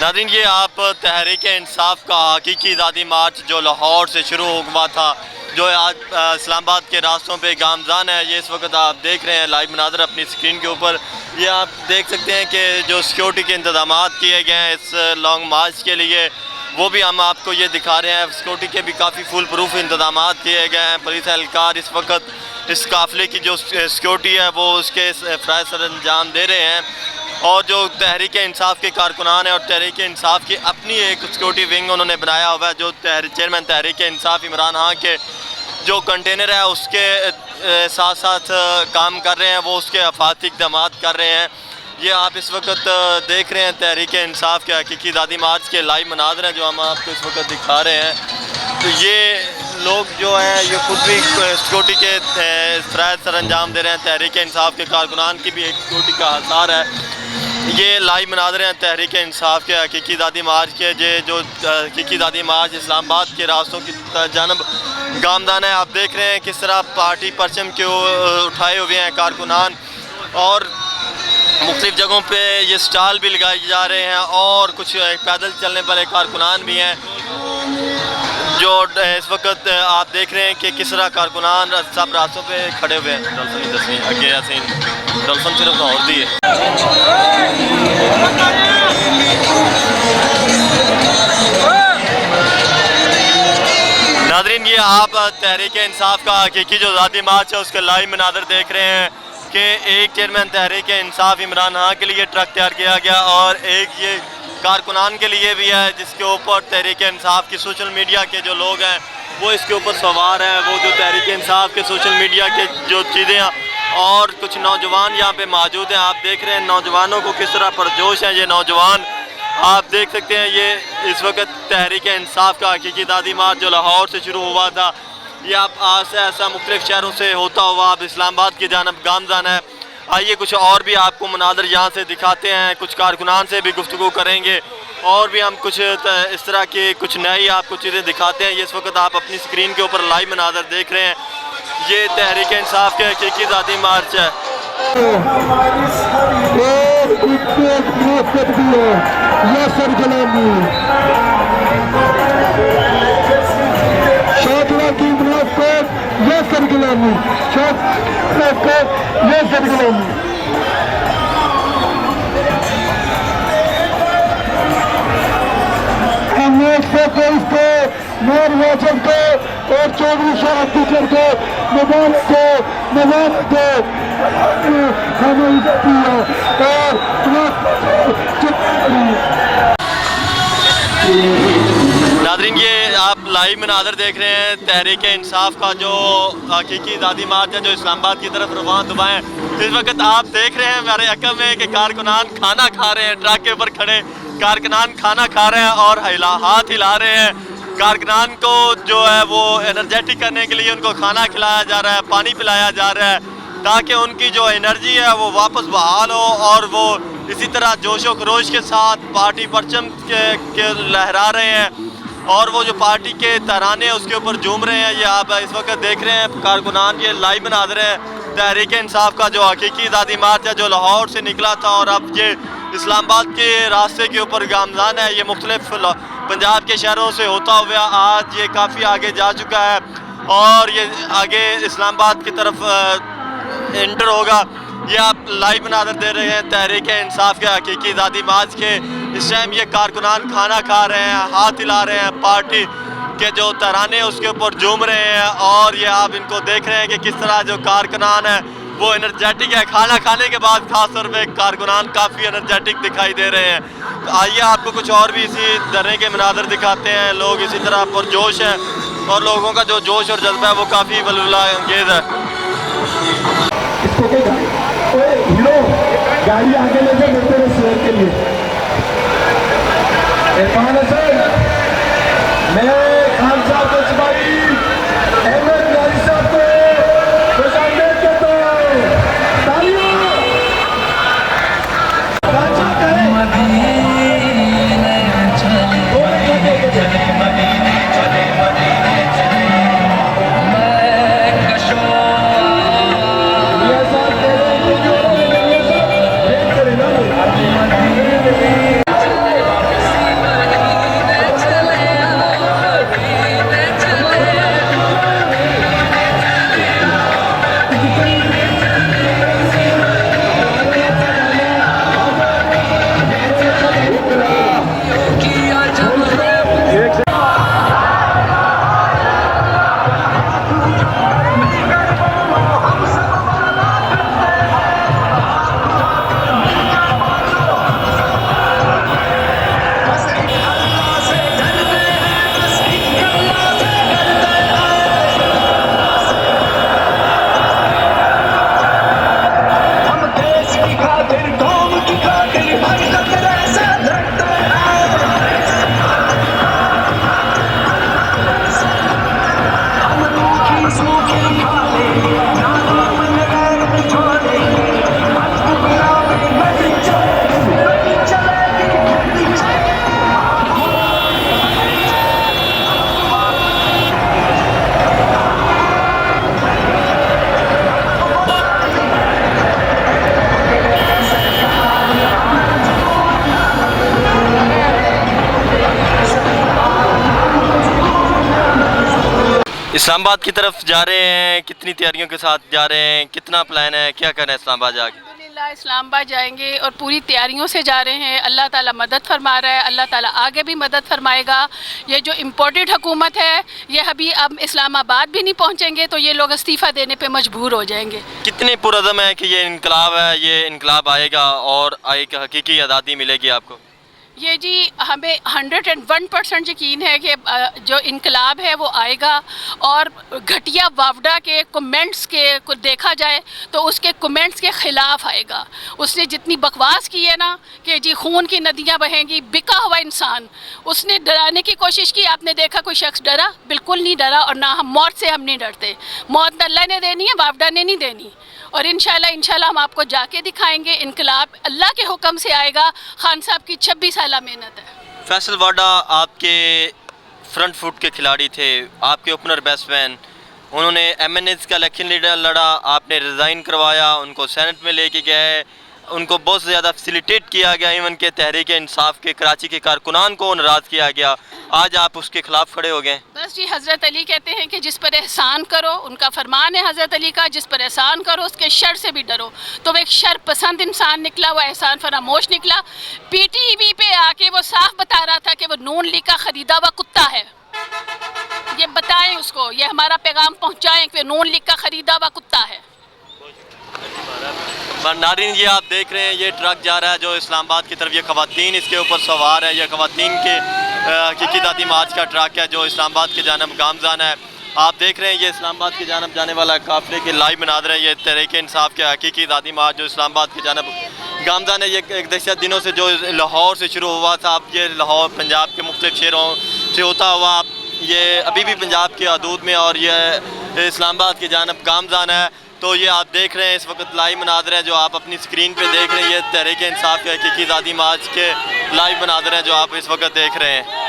नाज़रीन, ये आप तहरीक इंसाफ का हकीकी आज़ादी मार्च जो लाहौर से शुरू हुआ था, जो आज इस्लामाबाद के रास्तों पे गामज़ान है, ये इस वक्त आप देख रहे हैं लाइव मनाज़र अपनी स्क्रीन के ऊपर। ये आप देख सकते हैं कि जो सिक्योरिटी के इंतज़ाम किए गए हैं इस लॉन्ग मार्च के लिए, वो भी हम आपको ये दिखा रहे हैं। सिक्योरिटी के भी काफ़ी फुल प्रूफ इंतज़ाम किए गए हैं। पुलिस एहलकार इस वक्त इस काफ़िले की जो सिक्योरिटी है वो उसके फ़राइज़ सर अंजाम दे रहे हैं। और जो तहरीक इंसाफ के कारकुनान है और तहरीक इंसाफ की अपनी एक सिक्योरिटी विंग उन्होंने बनाया हुआ है, जो चेयरमैन तहरीक इंसाफ इमरान खान के जो कंटेनर है उसके साथ साथ काम कर रहे हैं, वो उसके अफाती इक़दाम कर रहे हैं। ये आप इस वक्त देख रहे हैं तहरीक इंसाफ के हकीकी आज़ादी मार्च के लाइव मनाज़र हैं जो हम आपको इस वक्त दिखा रहे हैं। तो ये लोग जो हैं ये खुद भी सिक्योरिटी के फ़राइज़ सर अंजाम दे रहे हैं। तहरीक इंसाफ के कारकुनान की भी एक सिक्योरिटी का हसार है। ये लाइव मनाज़र हैं तहरीक इंसाफ के हकीकी आज़ादी मार्च के, जो हकीकी आज़ादी मार्च इस्लामाबाद के रास्तों की जानब गामदान है। आप देख रहे हैं किस तरह पार्टी परचम के उठाए हुए हैं कारकुनान, और मुख्तलिफ़ जगहों पे ये स्टॉल भी लगाए जा रहे हैं, और कुछ पैदल चलने वाले कारकुनान भी हैं जो इस वक्त आप देख रहे हैं कि किस तरह कारकुनान सब रास्तों पे खड़े हुए हैं। डल्फन सिर्फ और दी है। नाज़रीन, ये आप तहरीक इंसाफ का हकीकी जो आज़ादी मार्च है उसके लाइव मनाज़र देख रहे हैं कि एक चेयरमैन तहरीक इंसाफ इमरान खान के लिए ट्रक तैयार किया गया, और एक ये कारकुनान के लिए भी है जिसके ऊपर तहरीक इंसाफ की सोशल मीडिया के जो लोग हैं वो इसके ऊपर सवार हैं। वो जो तहरीक इंसाफ के सोशल मीडिया के जो चीज़ें हैं, और कुछ नौजवान यहाँ पे मौजूद हैं। आप देख रहे हैं नौजवानों को किस तरह परजोश हैं ये नौजवान। आप देख सकते हैं ये इस वक्त तहरीक इंसाफ का हकीकी आज़ादी मार्च जो लाहौर से शुरू हुआ था, ये आप आज से ऐसा मुख्तलिफ़ शहरों से होता हुआ अब इस्लामाबाद की जानब गामज़ान है। आइए कुछ और भी आपको मनाज़र यहाँ से दिखाते हैं, कुछ कारकुनान से भी गुफ्तगू करेंगे, और भी हम कुछ इस तरह की कुछ नई आपको चीज़ें दिखाते हैं। ये इस वक्त आप अपनी स्क्रीन के ऊपर लाइव मनाज़र देख रहे हैं। ये तहरीक इंसाफ के हकीकी आज़ादी मार्च है। नूर वाजब को और चौधरी शाह टीचर को मुबारक को हमें दिया। और नाज़रीन, ये आप लाइव मनाज़र देख रहे हैं तहरीक इंसाफ का जो हकीकी आज़ादी मार्च है जो इस्लामाबाद की तरफ रवाना हुआ है। इस वक्त आप देख रहे हैं मेरे अकब में कि कारकुनान खाना खा रहे हैं, ट्रक के ऊपर खड़े कारकुनान खाना खा रहे हैं और हाथ हिला रहे हैं। कारकुनान को जो है वो एनर्जेटिक करने के लिए उनको खाना खिलाया जा रहा है, पानी पिलाया जा रहा है, ताकि उनकी जो एनर्जी है वो वापस बहाल हो, और वो इसी तरह जोशो खरोश के साथ पार्टी परचम के लहरा रहे हैं, और वो जो पार्टी के तराने हैं उसके ऊपर झूम रहे हैं। ये आप इस वक्त देख रहे हैं कारकुनान ये लाइव मनाज़र हैं तहरीक इंसाफ का जो हकीकी आज़ादी मार्च है जो लाहौर से निकला था, और अब ये इस्लामाबाद के रास्ते के ऊपर गामज़ान है। ये मुख्तलिफ पंजाब के शहरों से होता हुआ आज ये काफ़ी आगे जा चुका है, और ये आगे इस्लामाबाद की तरफ एंटर होगा। ये आप लाइव मनाज़र दे रहे हैं तहरीक इंसाफ के हकीकी आज़ादी मार्च के। इस टाइम ये कारकुनान खाना खा रहे हैं, हाथ हिला रहे हैं, पार्टी के जो तराने उसके ऊपर झूम रहे हैं, और ये आप इनको देख रहे हैं कि किस तरह जो कारकुनान है वो एनर्जेटिक है। खाना खाने के बाद खास तौर पे कारकुनान काफ़ी एनर्जेटिक दिखाई दे रहे हैं। तो आइए आपको कुछ और भी इसी तरह के मनाज़र दिखाते हैं। लोग इसी तरह पुरजोश हैं, और लोगों का जो जोश और जज्बा है वो काफ़ी वलवला अंगेज़ है। गाड़ी आगे लेके बढ़ते रहे शेयर के लिए। मैं खान साहब को सिपाही अहमद गाजी साहब को खुशामदीद करता हूँ। तालियां। इस्लामाबाद की तरफ जा रहे हैं, कितनी तैयारियों के साथ जा रहे हैं, कितना प्लान है, क्या करना है इस्लामाबाद जाके? अल्हम्दुलिल्लाह इस्लामाबाद जाएंगे और पूरी तैयारियों से जा रहे हैं। अल्लाह ताला मदद फरमा रहा है, अल्लाह ताला आगे भी मदद फरमाएगा। ये जो इम्पोर्टेड हुकूमत है, ये अभी अब इस्लामाबाद भी नहीं पहुंचेंगे तो ये लोग इस्तीफ़ा देने पे मजबूर हो जाएंगे। कितने पुरज़म है कि ये इनकलाब है, ये इनकलाब आएगा और एक हकीकी आज़ादी मिलेगी आपको? ये जी हमें 101% यकीन है कि जो इनकलाब है वो आएगा। और घटिया वावडा के कमेंट्स के को देखा जाए तो उसके कमेंट्स के ख़िलाफ़ आएगा। उसने जितनी बकवास की है ना कि जी खून की नदियाँ बहेंगी, बिका हुआ इंसान, उसने डराने की कोशिश की। आपने देखा कोई शख्स डरा? बिल्कुल नहीं डरा। और ना हम मौत से हम नहीं डरते। मौत अल्लाह ने देनी है, वावडा ने नहीं देनी। और इंशाल्लाह हम आपको जाके दिखाएंगे। इनकलाब अल्लाह के हुक्म से आएगा। खान साहब की 26 साल मेहनत है। फैसल वाडा आपके फ्रंट फुट के खिलाड़ी थे, आपके ओपनर बैट्समैन, उन्होंने MNS का इलेक्शन लीडर लड़ा, आपने रिज़ाइन करवाया, उनको सेनेट में लेके गए, उनको बहुत ज़्यादा फैसिलिटेट किया गया, इवन के तहरीक इंसाफ के कराची के कारकुनान को नाराज़ किया गया। आज आप उसके ख़िलाफ़ खड़े हो गए। बस जी हज़रत अली कहते हैं कि जिस पर एहसान करो, उनका फरमान है हज़रत अली का, जिस पर एहसान करो उसके शर से भी डरो। तो वो एक शर पसंद इंसान निकला, वह एहसान फरामोश निकला। PTV पे आके वो साफ बता रहा था कि वो नून लीग का ख़रीदा हुआ कुत्ता है। ये बताएं उसको, ये हमारा पैगाम पहुँचाएँ कि नून लीग का ख़रीदा हुआ कुत्ता है। नारिन ये आप देख रहे हैं, ये ट्रक जा रहा है जो इस्लामाबाद की तरफ, ये ख़वातीन इसके ऊपर सवार है। ये ख़वातीन के हकीकी दादी मार्च का ट्रक है जो इस्लामाबाद की जानब गामजान है। आप देख रहे हैं ये इस्लामाबाद की जानब जाने वाला काफ़िले के लाइव मनाज़र है। ये तहरीक इंसाफ के हकीकी दादी मार्च जो इस्लामाबाद की जानब गामजान है। ये एक दहशत दिनों से जो लाहौर से शुरू हुआ था, अब ये लाहौर पंजाब के मुख्तलिफ शहरों से होता हुआ ये अभी भी पंजाब के हदूद में और ये इस्लामाबाद की जानब गामजान है। तो ये आप देख रहे हैं इस वक्त लाइव मनाज़र हैं जो आप अपनी स्क्रीन पे देख रहे हैं। ये तहरीक इंसाफ के हकीकी दादी मार्च के लाइव मनाज़र हैं जो आप इस वक्त देख रहे हैं।